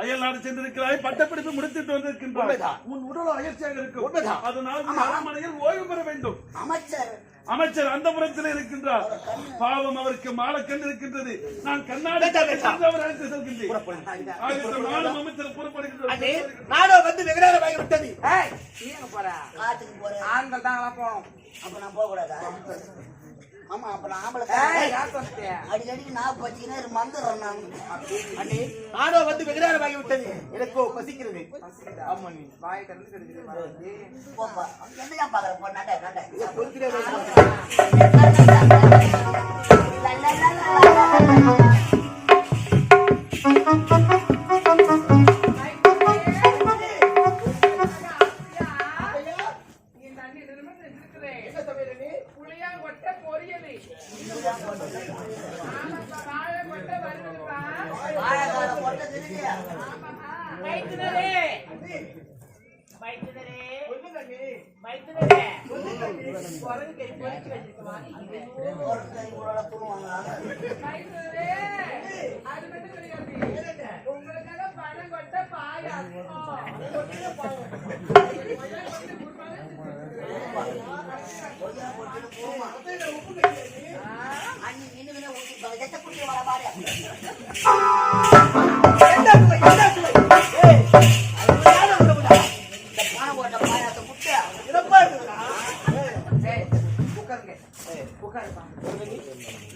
அயல் நாடு சென்றிருக்கிறாய், பட்டப்படிப்பு முடித்துட்டு வந்திருக்கின்றாய். உன் உடல் அயற்சியாக இருக்கும். அதனால் அரண்மனையில் ஓய்வு பெற வேண்டும். அமைச்சர் அந்த புறத்தில் இருக்கின்றார். பாவம், அவருக்கு மாலக்கண் இருக்கின்றது. நான் கண்ணாடி அழைத்து செல்கின்றேன். அமைச்சர் புறப்படுகின்றார். நாடோ வந்து வெகு நேரம் ஆகிவிட்டது. ஆண்கள் தான் போனோம். அப்ப நான் போக கூடாதா? ஆமா, அப்ப நான் ஆம்பளை அடிக்கடிக்கு நான் பச்சிக்கினா மந்துடுறேன் நான். நாடோ வந்து வெகு நேரம் ஆகிவிட்டது. எனக்கோ பசிக்கிறது. ஆமா, நீ வாய் திறந்து கிடைக்கிறது. போப்பா, என்னையா பாக்குற? போ, நட நட.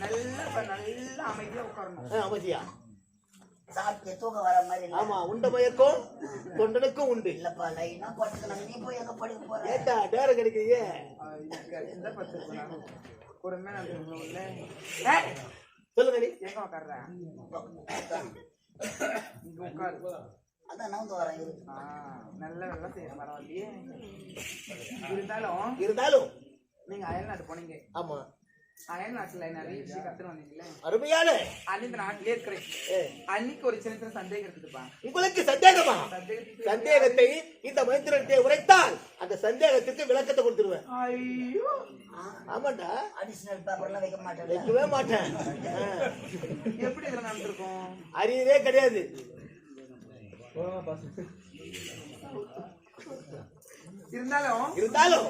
நல்ல அமைதியா உட்காரணும். அமைதியா சாப்பிட்டு தூங்க வர மாதிரி. ஆமா, உண்ட மயக்கம் தொண்டனுக்கும் உண்டு. இல்லப்பா, லைனா படுத்துக்கலாம். நீ போய் எங்க படுக்க போற? ஏட்டா டேர கிடைக்கிறீங்க. சொல்லுங்க, நீ எங்க உட்கார்ற? இங்க உட்காரு. அதான் நான் வரேன். நல்ல வேலை செய்யற பரவாயில்லையே. இருந்தாலும் நீங்க அயல் நாட்டு போனீங்க. ஆமா, அயல் நாட்டுல நிறைய விஷயம் கத்துன்னு வந்தீங்கல்ல. அருமையான அந்த நாட்டிலே இருக்கிறேன். அன்னைக்கு ஒரு சின்ன சின்ன சந்தேகம் இருக்குதுப்பா. உங்களுக்கு சந்தேகமா? சந்தேகத்தை இந்த மைத்திரத்தை உரைத்தால் அந்த சந்தேகத்துக்கு விளக்கத்தை கொடுத்துருவேன். ஐயோ, ஆமாண்டா. அடிஷனல் பேப்பர்லாம் வைக்க மாட்டேன். வைக்கவே மாட்டேன். எப்படி இதுல நடந்திருக்கும்? அறியவே கிடையாது. இருந்தாலும்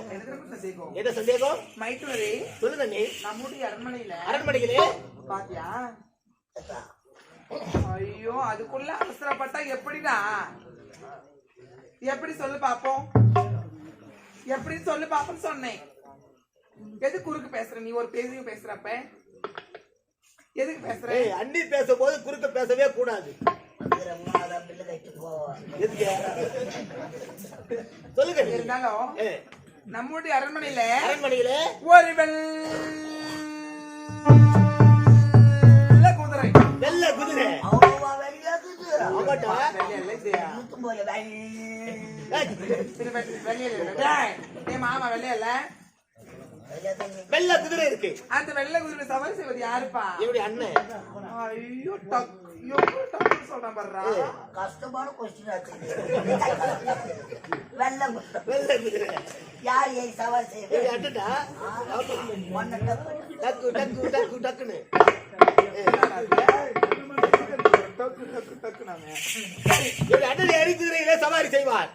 என்ன சந்தேகம்? மைத்துனரே, சொல்லுங்க. நீ நம்முடைய அரண்மனையிலே பாத்தியா? ஐயோ, அதுக்குள்ள அவசரப்பட்டா எப்படிடா? எப்படி சொல்லு பாப்போம்? எப்படி சொல்லு பாப்போம்னு சொன்னேன். எது குறுக்கு பேசுற? நீ ஒரு பெரிய பேசுறப்ப எதுக்கு பேசுற? அண்ணி பேசும்போது குறுக்க பேசவே கூடாது. சொல்லுங்க. இருந்தாலும் நம்முடைய அரண்மனையில ஒரு குதிரை. வெள்ள குதிரை மாமா வெள்ளையல்ல, வெள்ள குதிரை இருக்கு. அந்த வெள்ளை குதிரை சவாரி செய்வது யாருப்பா? என்னுடைய அண்ணன். ஐயோ, சொல்றேன் பாருடா. கஷ்டமான கொஸ்டின் ஆச்சு. வெள்ள குதிரை யார் ஏறி சவாரி செய்ய? அட்டா டக்கு டக்கு டக்கு டக்குன்னு அண்ணன் ஏறி குதிரையிலே சவாரி செய்வார்.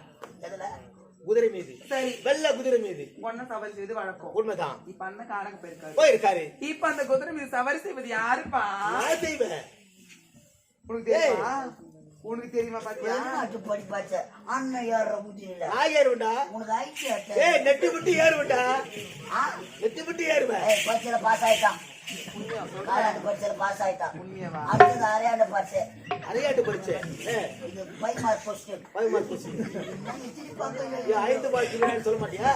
குதிரை மீது. சரி, வெள்ள குதிரை மீது ஒன்ன சவாரி செய்து வழக்கம். உண்மைதான். இப்ப அந்த காரங்க போயிருக்காரு. இப்ப அந்த குதிரை மீது சவாரி செய்வது யாருப்பா? நான் செய்வேன். உனக்கு தெரியுமா? உனக்கு தெரியுமா? பாத்தியா, படிப்பாச்ச அண்ணன் ஏற குதிரை நான் ஏறுவேன்டா. உனக்கு ஐடியா? நெட்டி விட்டு ஏறுவேன்டா. நெட்டி விட்டு ஏறுவேன். பரிசையில பாஸ் ஆயிட்டான். பரிசையில பாஸ் ஆயிட்டான். அடுத்தது அரையாண்டு பரிசை. அரையாண்டு பரிசை. இது 5 mark question. 5 mark question. 5 mark சொல்ல மாட்டியா?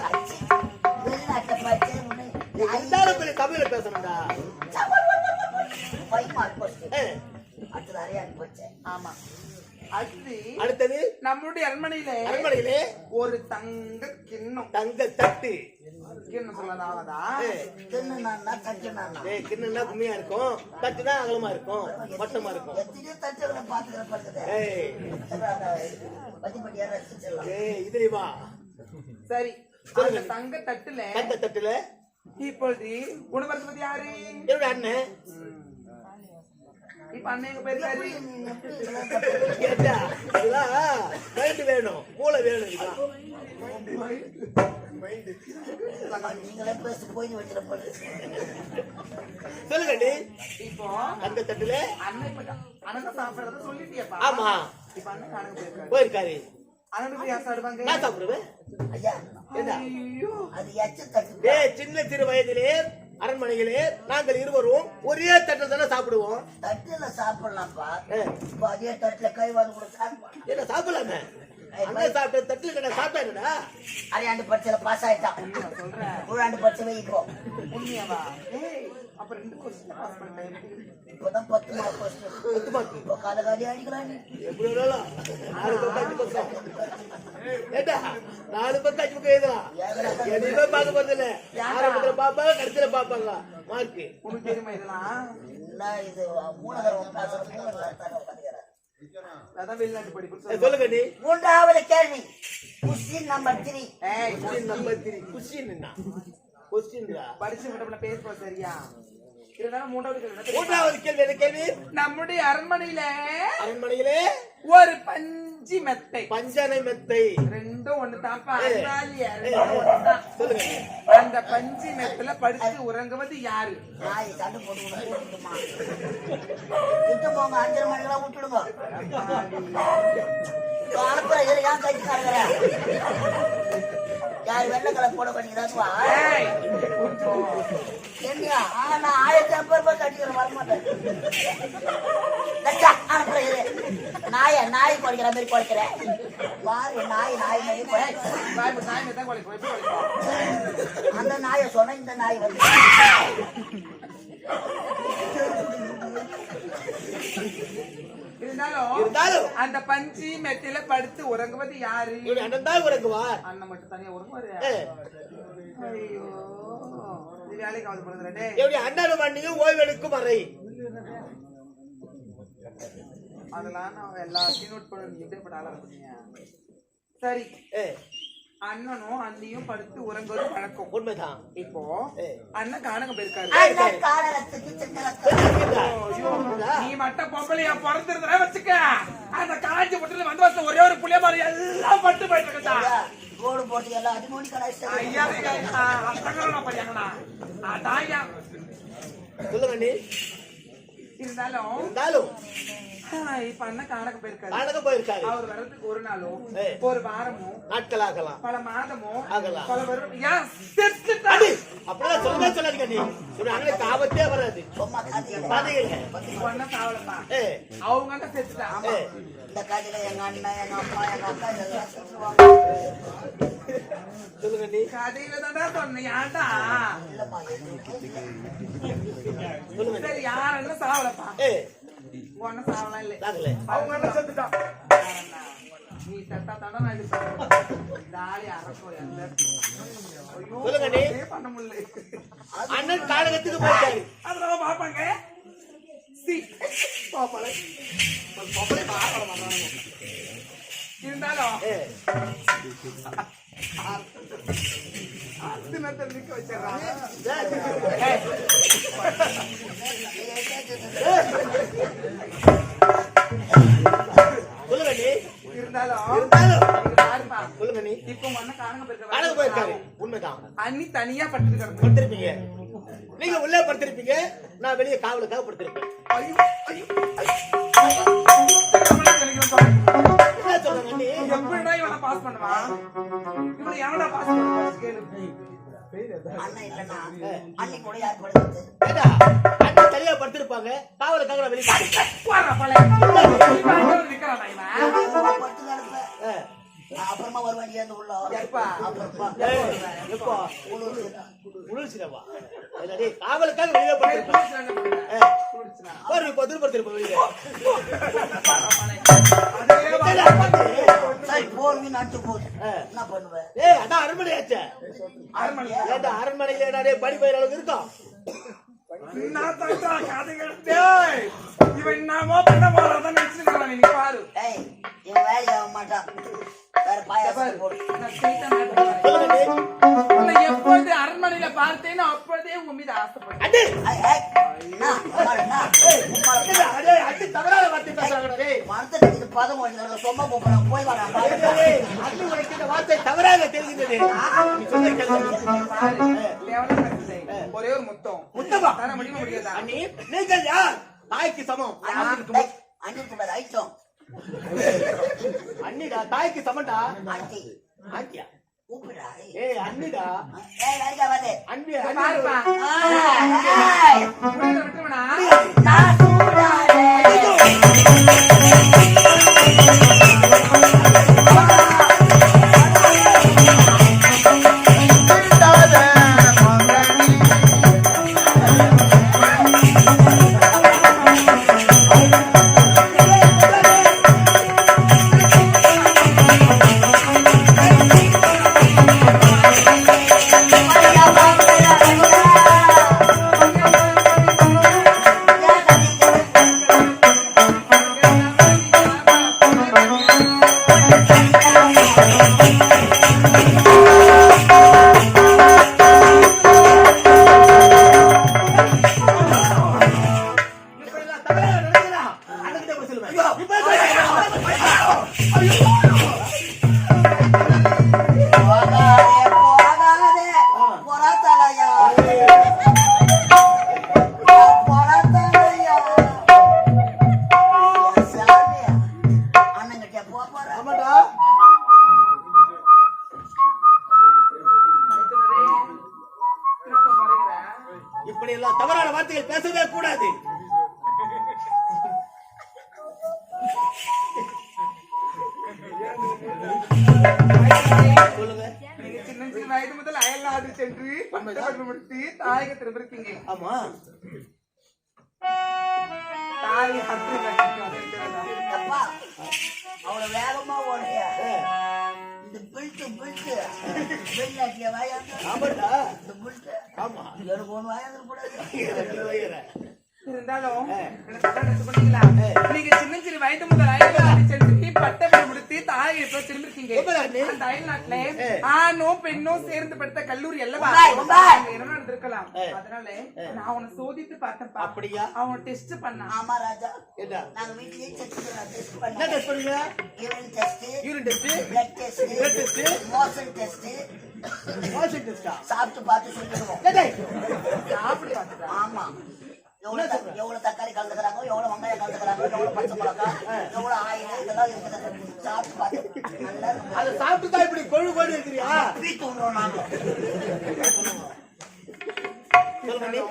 வெளிநாட்டு பரிசை. தமிழ்ல பேசணும்டா. 5 மார்க் கொஸ்டின். அடுத்தது அரையாண்டு பரிசை. ஆமா. அடுத்தது நம்மளுடைய அரண்மனையிலே ஒரு தங்க கிண்ணம், தங்க தட்டு. கிண்ணம் சொல்லலாவதா? கிண்ணம்னா கும்மியா இருக்கும், தட்டுனா அகலமா இருக்கும், வட்டமா இருக்கும். இதுல வா. சரி, தங்க தட்டுல இப்பொழுது உணவரசு பத்தி யாரு? என்னோட அண்ணன். இப்ப அண்ணன் எங்க போயிருக்காரு? வேணும், மூளை வேணும். இதுதான். நீங்களே பேசி போய் வச்சிருப்பது. சொல்லுங்க நீ. இப்போ அந்த தட்டுல அண்ணன் இப்ப அண்ணன் சாப்பிடுறத சொல்லிட்டியப்பா. ஆமா இப்ப அண்ணன் காணங்க போயிருக்காரு. போயிருக்காரு. அண்ணனுக்கு யார் சாப்பிடுவாங்க? நான் சாப்பிடுவேன். ஐயா ஏண்டா? ஐயோ அது எச்ச தட்டு. சின்ன சிறு வயதிலே அரண்மனையிலே நாங்கள் இருவரும் ஒரே தட்டில் தானே சாப்பிடுவோம். தட்டுல சாப்பிடலாம்ப்பா. இப்ப அதே தட்டுல கை வந்து கூட சாப்பிடலாம். என்ன சாப்பிடலாமே? அங்க சாப்பிட்ட தட்டு நான் சாப்பிட்டேன்டா. அரையாண்டு பரிச்சையில பாஸ் ஆயிட்டான். நான் சொல்றேன். மூணாண்டு பரிச்சை வைப்போ. உண்மையாவா? ஏய் அப்ப 2 क्वेश्चन பாஸ் பண்ணிட்டேன். இப்பதான் 10 மார்க் ஃபர்ஸ்ட். இப்போ காலகாடி அடிக்கலாம் நீ. எப்படி வேணாலும் 4 பக்கம் 5 பக்கம். ஏண்டா 4 பக்கம் 5 பக்கம் ஏதா? எதுவுமே பார்க்க போறது இல்ல. ஆரம்பத்துல பாப்பாங்க, கடைசியில பாப்பாங்க மார்க். உனக்கு தெரியுமா இதெல்லாம்? என்ன இது மூணாவது பேசுற மூணாவது அதான் வெளிநாட்டு படிப்பு. சொல்லுங்க நீ. மூன்றாவது கேள்வி. Question number 3. ஏய் கொஸ்டின் நம்பர் 3. கொஸ்டின் என்ன? கொஸ்டின்டா. படிச்சு விட்டோம்னா பேச சரியா? இருந்தாலும் மூன்றாவது கேள்வி. மூன்றாவது கேள்வி என்ன கேள்வி? நம்முடைய அரண்மனையிலே ஒரு பஞ்சு மெத்தை. பஞ்சனை மெத்தை. ரெண்டும் ஒண்ணு தான்ப்பா. ஒண்ணுதான். சொல்லுங்க. அந்த பஞ்சு மெத்துல படுத்து உறங்குவது யாரு? நாய் சண்டை போட்டு விட்டுமா விட்டு போங்க. 5:30 மணிக்கெல்லாம் விட்டுடுங்க. அனுப்புற இதுல ஏன் கைக்கு காடுகிற? யார் வெள்ளை கலர் போட பண்ணிக்கிறாக்குவா? ஏய், என்னையா? நான் 1500 ரூபாய் கட்டிக்கிறேன், வரமாட்டேன். அனுப்புற இது நாய் குறைக்கிற மாதிரி குறைக்கிறேன் பாரு. நாய் மாதிரி நாய் மெத்தான் குலைக்கும். அந்த நாயை சொன்ன இந்த நாய் வந்து இருந்தாலும் அந்த பஞ்சு மெத்தில படுத்து உறங்குவது யாரு? அண்ணன் தான் உறங்குவார். அண்ணன் மட்டும் தனியா உறங்குவாரு. ஐயோ இது வேலைக்கு ஆகுது போடுறே. எப்படி அண்ணனும் அண்ணியும் ஓய்வெடுக்கும் அறை. அதெல்லாம் நான் எல்லாத்தையும் நோட் பண்ண. நீ எப்படி ஆளா பண்ணீங்க? சரி, அண்ணனும் அண்ணியும் படுத்து உறங்குவது பழக்கம். உண்மைதான். இப்போ அண்ணன் காணங்க போயிருக்காரு. நீ மட்டும் பொம்பளையா பிறந்திருந்தா வச்சுக்க. அந்த காஞ்சி முட்டில வந்து வச்ச ஒரே ஒரு புளிய மாதிரி எல்லாம் பட்டு போயிட்டு இருக்கா. ரோடு போட்டு எல்லாம் அது மோடி கலாய்ச்சி. ஐயா அத்தங்கலாம் பண்ணியாங்கண்ணா. அதாயா சொல்லுங்க நீ. இருந்தாலும் இப்ப அண்ணன் காணக்க போயிருக்காரு. அவர் வர்றதுக்கு ஒரு நாளும் ஒரு வாரமும் நாட்கள் ஆகலாம், பல மாதமும் ஆகலாம், பல வரும். அப்படிதான் சொல்லவே சொல்லாதீங்க. நீ அண்ணனுக்கு ஆபத்தே வராது. சாவலப்பா அவங்க அண்ணன் செத்துட்டான். இந்த காலத்துல எங்க அண்ணன் எங்க அம்மா எங்க அக்கா இதெல்லாம் சொல்லுவாங்க. சொல்லுங்க நீ. கதையில தான் சொன்னேன். ஏன்டா சரி யார் என்ன சாவலப்பா? ஒன்னும் சாவலாம் இல்ல. அவங்க அண்ணன் செத்துட்டான். நீ செத்தா தானே நான் இது தாலி அரசோ எந்த சொல்லுங்க நீ. பண்ண முடியல. அண்ணன் காலகத்துக்கு போயிட்டாரு. அதனால பாப்பாங்க பாப்பாளே பாப்பாளே பாப்பாள மாட்டாங்க. இருந்தாலும் தினத்தை நிக்க வச்சிடறாங்க. சொல்லுங்க நீ. இருந்தாலும் சொல்லுங்க நீ. இப்ப மண்ண காணங்க போயிருக்காரு. உண்மைதான். அண்ணி தனியா படுத்திருக்காங்க. படுத்திருப்பீங்க. நீங்க உள்ளே படுத்திருப்பீங்க, நான் வெளியே காவலுக்காக படுத்திருப்பேன். என்ன சொல்லுங்க நீ. எப்படிடா இவனை பாஸ் பண்ணுவான்? இவனை எவனா பாஸ் பண்ணுவான்? அண்ணன் இல்லன்னா அண்ணி கூட யார் படுத்து அண்ணன் தனியா படுத்திருப்பாங்க, காவலுக்காக நான் வெளியே அப்புறமா வருவாங்க அந்த உள்ள காவலுக்காக வெளியே படுத்திருப்பேன். வெளியே போர்வி நாட்டு போது என்ன பண்ணுவேன்? அதான் அரண்மனையாச்சே. அரண்மனையில படி பயிர் அளவுக்கு இருக்கும். இவன் என்னமோ பண்ண போறதான் நினைச்சிருக்கான். நீ பாரு. இவன் வேலைக்கு ஆக மாட்டான். வேற பாயாசம் போடு. எப்போது அரண்மனையில பார்த்தேன்னு அப்பொழுதே உன் மீது ஆசைப்பட்டேன். அடி ஏய், ஏய், நான், நான், அடே அடி தவறாத வார்த்தை பேசுறாங்கடா டேய். மரத்தை கட்டிட்டு பதம் ஒழுங்கு சொம்ப போறேன் போய் வாடா டேய், அடி உனக்கு இந்த வார்த்தை தவறாக தெரிகிறது. நீ சொல்ல கேளு. பாரு, தேவனா பேசுதே. ஒரே ஒரு முத்தம் முத்தமா? தர முடியாதா? அண்ணி நீங்கள் யார்? தாய்க்கு சமம். அன்னைக்கு மேல ஐட்டம் அண்ணிடா தாய்க்கு சமம்டா. ஆண்டி ஆண்டியா? கூப்பிடா ஏய் அண்ணிடா. ஏய் ராஜா வாதே அன்பி பாருப்பா, ஏய் முடியல விட்டுருவனா? நான் சூடாரே இப்படி எல்லாம் தவறான வார்த்தைகள் பேசவே கூடாது. சொல்லுங்க. நீங்க சின்ன சின்ன வயது முதல் அயல்நாடு சென்று பட்டப்பட்டு முடித்து தாயக திரும்பிருக்கீங்க. ஆமா தாய் ஹத்து அப்பா அவளை வேகமா ஓடுறியா இந்த பில்ட்டு வெளிநாட்டிய வாயாங்க ஆமாடா. இந்த பில்ட்டு ஆமா எனக்கு ஒன்று வாயாங்க கூடாது இருந்தாலும் நீங்க சின்ன சின்ன வயது முதல் அயல்நாடு சென்று பட்டப்பட்டு முடித்து தாயக இப்ப திரும்பிருக்கீங்க. அந்த அயல்நாட்டுல ஆணும் பெண்ணும் சேர்ந்து படித்த கல்லூரி அல்லவா என்ன நடந்திருக்கலாம். அதனால நான் அவனை சோதித்து பார்த்தேன். அப்படியா? அவன் டெஸ்ட் பண்ணா. ஆமா ராஜா என்ன நாங்க வீட்லயே டெஸ்ட் என்ன பண்ணோம். டெஸ்ட் பண்ணீங்க? Urine test, urine test, blood test, blood test, motion test washing டெஸ்டா? சாப்பிட்டு பார்த்து சொல்லிடுவோம். டேய் சாப்பிட்டு பார்த்துட்டா. ஆமா எவ்வளவு தக்காளி கலந்துக்கிறாங்க, எவ்வளவு வெங்காயம் கலந்துக்கிறாங்க, எவ்வளவு பச்சை மிளகாய், எவ்வளவு ஆயில் இதெல்லாம் இருக்குது. சாப்பிட்டு பார்த்து நல்லா இருக்கும். அத சாப்பிட்டு தான் இப்படி கொழு கொழு இருக்கிறியா? வீட்டு விடுறோம் நாங்க. சொல்லுங்க நீ.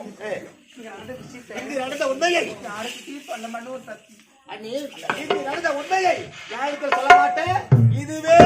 இங்க நடந்த விஷயத்தை இது நடந்த உண்மையை யாருக்கு சொல்ல மாட்டேன். ஒரு சத்தி அண்ணி இது நடந்த உண்மையை யாருக்கு சொல்ல மாட்டேன். இதுவே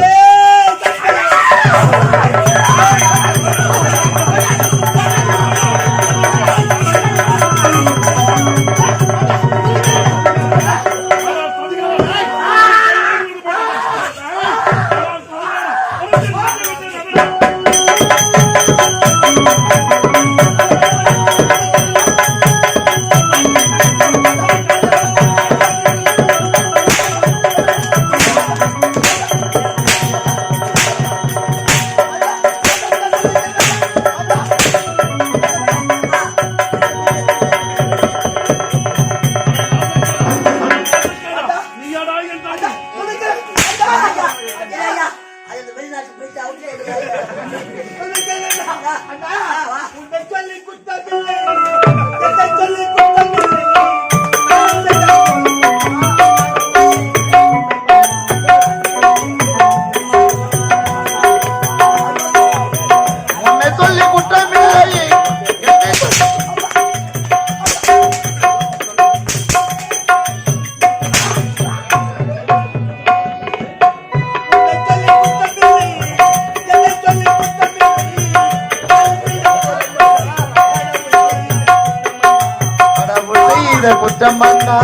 குற்றம் பண்ணா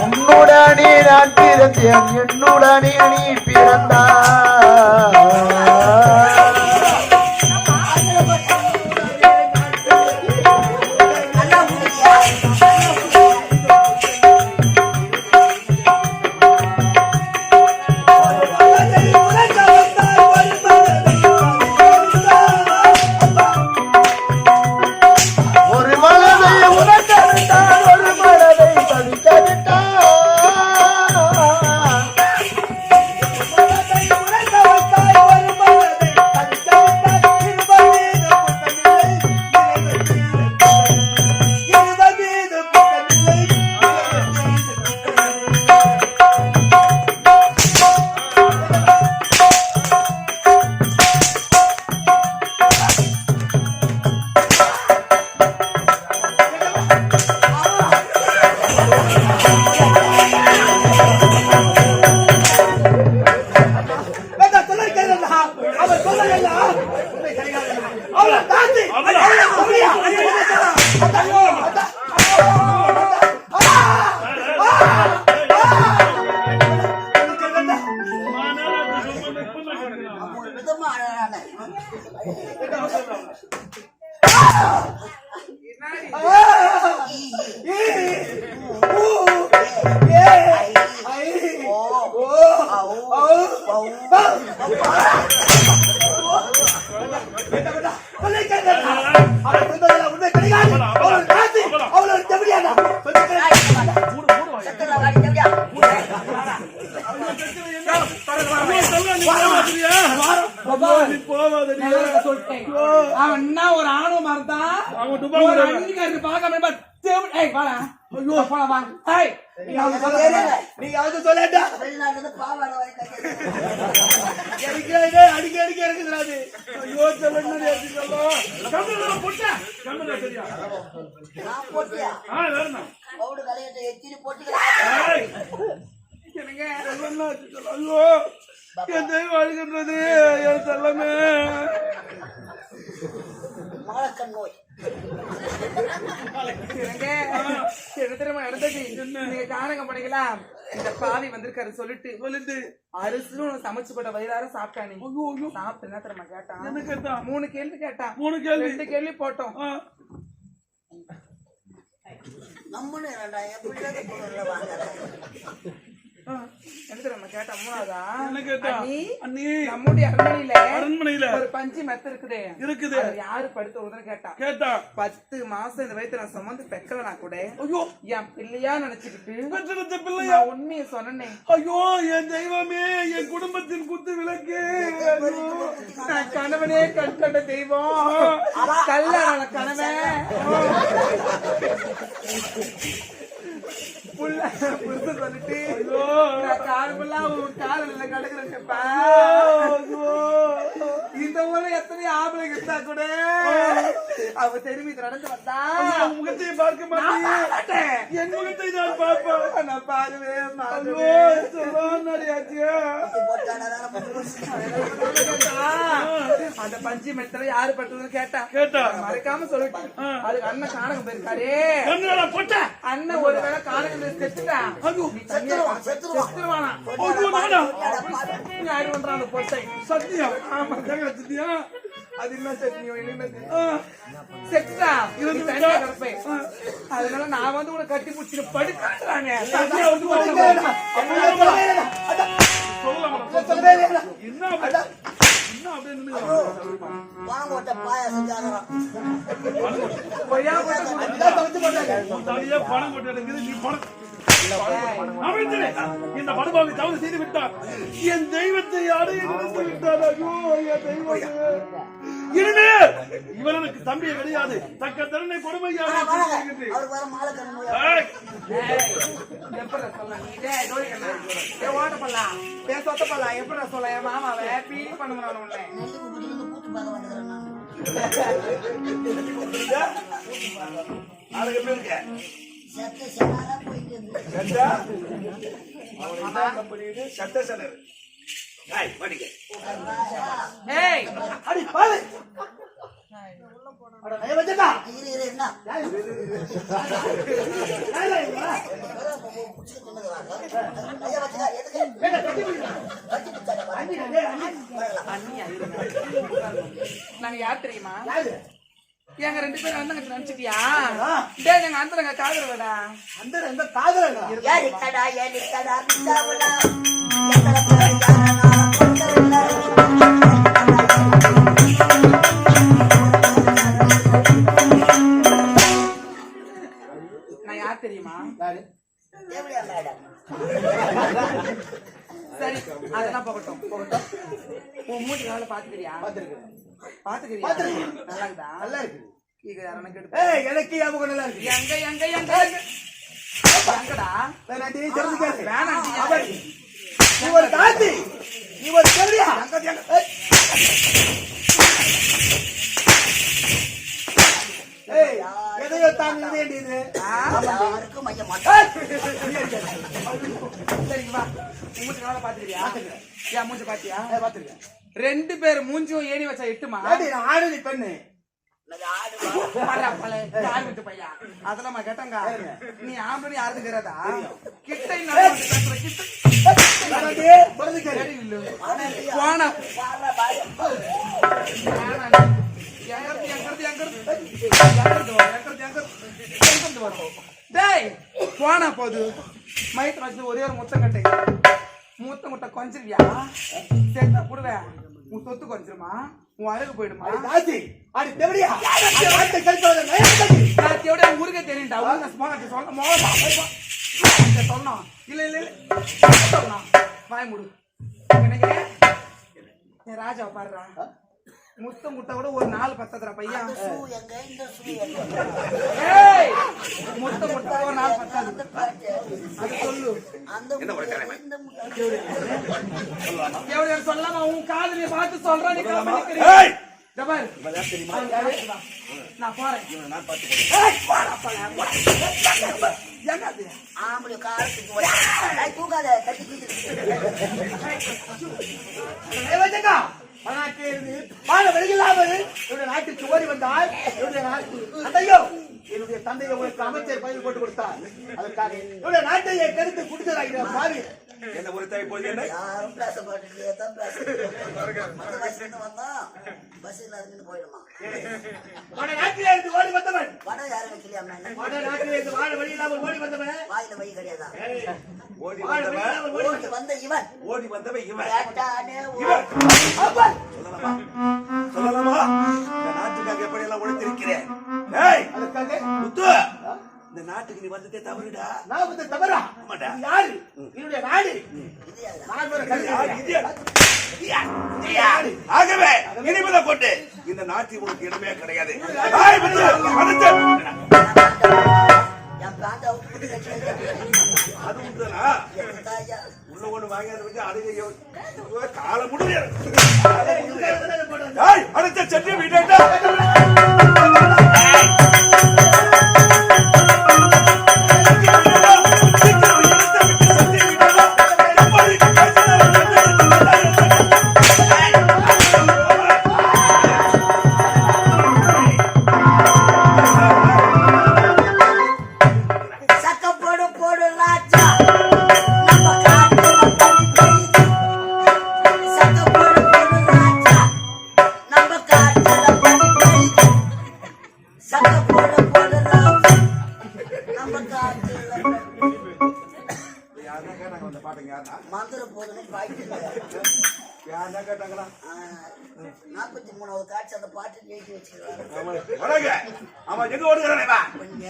உன்னுடனே நான் பிறந்தேன், என்னுடனே நீ பிறந்தாய். சொல்லை கேட்கடா. அவள் சொன்னதெல்லாம் உண்மை கிடையாது. அவள் ராசி, அவள் ஒரு ஜெமினியாடா. சொல்லை கேட்கடா. செத்துல வாடி தேவையா சொல்லிட்டேன் அவன் என்ன ஒரு ஆணவமா இருந்தா ஒரு அன்னிக்காருக்கு பார்க்காம ஐயோ போலவா நீ யாவது சொல்லடா. வெளிநாட்டுல பாவாடை வாங்கி அடிக்க இருக்குறாது. ஐயோ சொல்லுங்க போட்டா கண்ணு சரியா நான் போட்டியா வேணும் பவுடு கலையிட்ட எச்சிரி போட்டுக்கிறேன் ஐயோ என் தெய்வம் அழுகின்றது என் செல்லமே மாலக்கண் நோய் நீங்க காரணம் பண்ணிக்கலாம் இந்த பாவி வந்திருக்காரு சொல்லிட்டு அரிசியும் சமைச்சு போட்ட வயிறார சாப்பிட்டானே சாப்பிட்டு என்ன தெரியுமா கேட்டான் என்ன கேட்டான் 3 கேள்வி கேட்டான் 3 கேள்வி 2 கேள்வி போட்டோம் நம்மனே ரெண்டாயிரம் என்ன தெரியுமா கேட்டா மூணாவதா என்ன கேட்டா அண்ணி நம்முடைய அரண்மனையில ஒரு பஞ்சு மெத்த இருக்குது யாரு படுத்த உடனே கேட்டா 10 மாசம் இந்த வயிற்று நான் சுமந்து பெக்கலனா கூட ஐயோ என் பிள்ளையா நினைச்சுக்கிட்டு பிள்ளையா உண்மையை சொன்னேன் ஐயோ என் தெய்வமே என் குடும்பத்தின் குத்து விளக்கு நான் கணவனே கண்கண்ட தெய்வம் கல்யாண கணவன் சொல்லிட்டு காலமெல்லாம் உன் காலில் கிடக்குறேன்ப்பா இந்த ஊர்ல எத்தனை ஆம்பளை இருந்தா கூட அவ தெரிவி நடந்து வந்தா முகத்தை பார்க்க மாட்டேன் என் முகத்தை நான் பார்ப்பேன் நான் பாருவே அந்த பஞ்சு மெத்தல யாரு பட்டதுன்னு கேட்டா மறைக்காம சொல்லிட்டு அதுக்கு அண்ணன் காணகம் போயிருக்காரு அண்ணன் ஒரு வேளை காணகம் செத்துட்டான் செத்துருவானா யாரு பண்றான் அந்த பொட்டை சத்தியம் ஆமா சத்தியா அது என்ன சட்னியோ செத்துட்டா கிடப்பேன் அதனால நான் வந்து உனக்கு கட்டி பிடிச்சிட்டு படுக்காட்டுறாங்க பணம் போட்டு நீ பணம் இந்த படுபாவை தவறு செய்து விட்டார் என் தெய்வத்தை அடைய நினைத்து விட்டார் ஐயோ என் தெய்வம் இனிமே இவனுக்கு தம்பியை கிடையாது தக்க தருணை கொடுமையாக எப்படி சொல்ல என் மாமாவை பீல் பண்ணுறான் நாங்க யார் தெரியுமா எங்க 2 பேரும் அண்ணன் நினைச்சிட்டியா எங்க அந்த காதலடா அந்த காதலடா நான் யார் தெரியுமா சரி அதெல்லாம் போகட்டும் உன் மூஞ்சி நாள பாத்துக்கிறியா பாத்துக்கிறியா நல்லா இருக்கு எனக்கு ஞாபகம் நல்லா இருக்கு எங்கடா வேணாம் நீ ஒரு காந்தி நீ ஒரு செவடியா எதையோ தான் வேண்டியது யாருக்கும் மைய மாட்டேன் சரிங்களா மூஞ்சி நாள பாத்துக்கிறியா ஏன் மூஞ்சி பாத்தியா பாத்துருக்கேன் 2 பேர் மூஞ்சும் ஏணி வச்சா 8மா ஆடு பெண்ணு அதெல்லாம் கேட்டாங்க நீ ஆம்பளை யாருக்கு தெரியாதா கிட்ட போனா போது மயத்து ஒரே ஒரு முத்தம் கட்டை மூத்த முட்டை கொஞ்சிருவியா சேர்த்தா போடுவேன் உன் சொத்து கொஞ்சிருமா உன் அழகு போயிடுமா தாசி அடி தேவடியா வார்த்தை கேட்காத நான் தேவடியா ஊருக்கே தெரியும்டா ஊருங்க ஸ்மார்ட் சொல்ல மோளமா சொல்லணும் இல்ல இல்ல இல்ல சொல்லணும் வாய் மூடு எனக்கு என் ராஜா பாடுறா முத்த முட்டை கூட ஒரு 4 பத்ததுரா பையன் அந்த ஷூ எங்க இந்த ஷூ எங்க ஏய் முத்த முட்டை ஒரு 4 பத்தது அது சொல்லு அந்த இந்த முட்டை எவ்வளவு சொல்லாம உன் காதுல பார்த்து சொல்றா நீ கவனிக்கிறீ ஏய் ஜபர் நான் போறேன் நான் பாத்துக்கிறேன் எங்கது ஆம்பளை காலத்துக்கு போய் தூக்காத கட்டி தூக்கிட்டு ஏவஜகா பணாக்கேது பான வெளியில்லாமல் என்னுடைய நாட்டுக்கு ஓடி வந்தால் என்னுடைய நாட்டு அதையோ என்னுடைய தந்தையை உங்களுக்கு அமைச்சர் பயிர் போட்டு கொடுத்தார் அதற்காக என்னுடைய நாட்டையை கருத்து குடிச்சதாகிற பாவி என்ன ஒரு தாய் போது என்ன யாரும் பேச மாட்டேங்குது தான் பேசுறேன் மத்த பஸ்ல வந்தா பஸ் இல்லாதன்னு போயிடுமா வட நாட்டிலே இருந்து ஓடி வந்தவன் படம் யாரும் வைக்கலையா வட நாட்டிலே இருந்து வாழ வழியில்லாமல் ஓடி வந்தவன் வாயில வை கிடையாதா ஓடி வாழ வந்தவன் வழியில்லாமல் ஓடி ஓடி வந்த இவன் ஓடி வந்தவன் இவன் கேட்டானே அப்பன் சொல்லலாமா இந்த நாட்டுக்காக எப்படி எல்லாம் உழைத்திருக்கிறேன் ஏய் அதற்காக முத்து இந்த நாட்டுக்கு நீ வந்ததே தவறுடா நான் வந்து தவறா ஆமாடா. யாரு என்னுடைய நாடு நான் ஒரு கல்வி ஆகவே இனிமேல கொண்டு இந்த நாட்டில் உனக்கு இடமே கிடையாது ஏய், முத்து, அடுத்து. என் பேண்ட் அவுட் பண்ணி அது உண்டுதானா? உள்ள ஒண்ணு வாங்கியாத வச்சு அழுகையோ கால முடியாது அடுத்த சட்டி வீட்டா சக்க போடு போடு ராஜா நம்ம காட்டுல பனி பெய்யுது சக்க போடு போடு ராஜா நம்ம காட்டுல பனி பெய்யுது சக்க போடு போடு ராஜா நம்ம காட்டுல யாரா கேட்டாங்க அந்த பாட்டுங்க யாரா மந்திர போதுன்னு பாய்ட்டு யாரா கேட்டாங்களா 43வது காட்சி அந்த பாட்டு எழுதி வச்சிருக்காரு வணங்க அவன் எங்க ஓடுகிறானே வா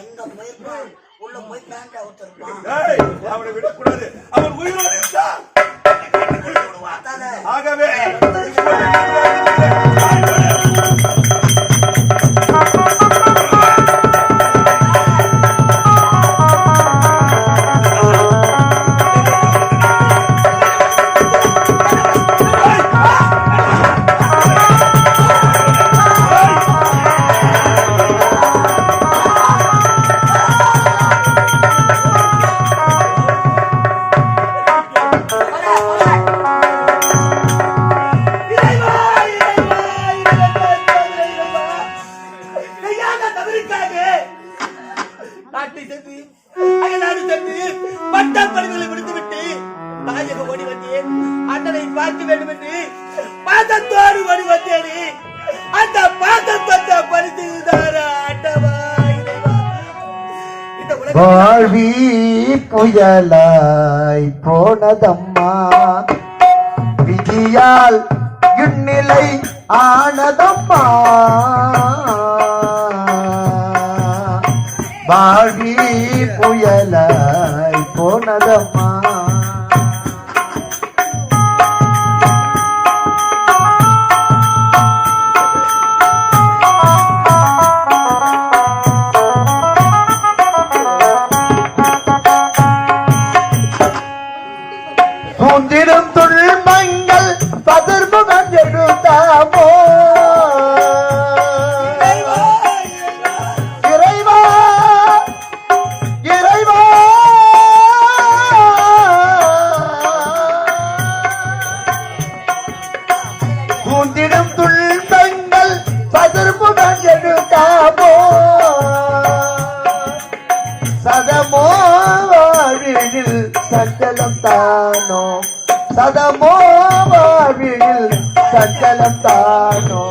எங்க போயிருப்பான் உள்ள போய் பேண்ட் அவுட் இருப்பான் ஏய் அவனை விடக்கூடாது அவன் உயிரோடு இருந்தான் பார்த்தாலே ஆகவே நாட்டை சென்று அயல்நாடு சென்று பட்டாம் பணிகளை முடித்துவிட்டு தாயக ஓடி வந்தேன் அண்ணனை பார்க்க வேண்டும் என்று பாதத்தோடு ஓடி வந்தேனே அந்த பாதத்தை பறித்துதாரா ஆண்டவா இறைவா இந்த உலக வாழ்வி புயலாய் போனதம்மா விதியால் இந்நிலை ஆனதம்மா வாழ்வி புயலாய் போனதம்மா தூந்திடும் துள்மங்கள் பதர்முகம் எடுத்தாமோ இறைவா இறைவா தூந்திடும் துள்மங்கள் பதர்முகம் எடுத்தாமோ சதமோ வாழ்வில் சஞ்சலம் தானோ சதமோ வாழ்வில் சஞ்சலம் தானோ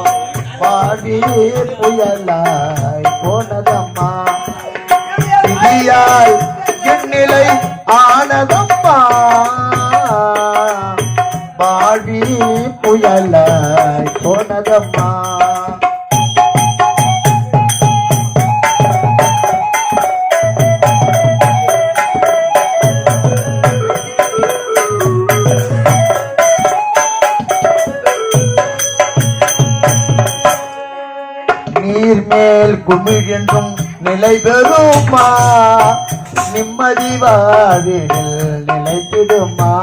வாழ்வில் புயலாய் போனதம்மா விதியாய் இந்நிலை ஆனதம்மா ஆழி புயலாய் போனதம்மா. நீர்மேல் குமிழ் என்றும் நிலை பெறுமா, நிம்மதி வாழ்வில் நிலைத்திடுமா.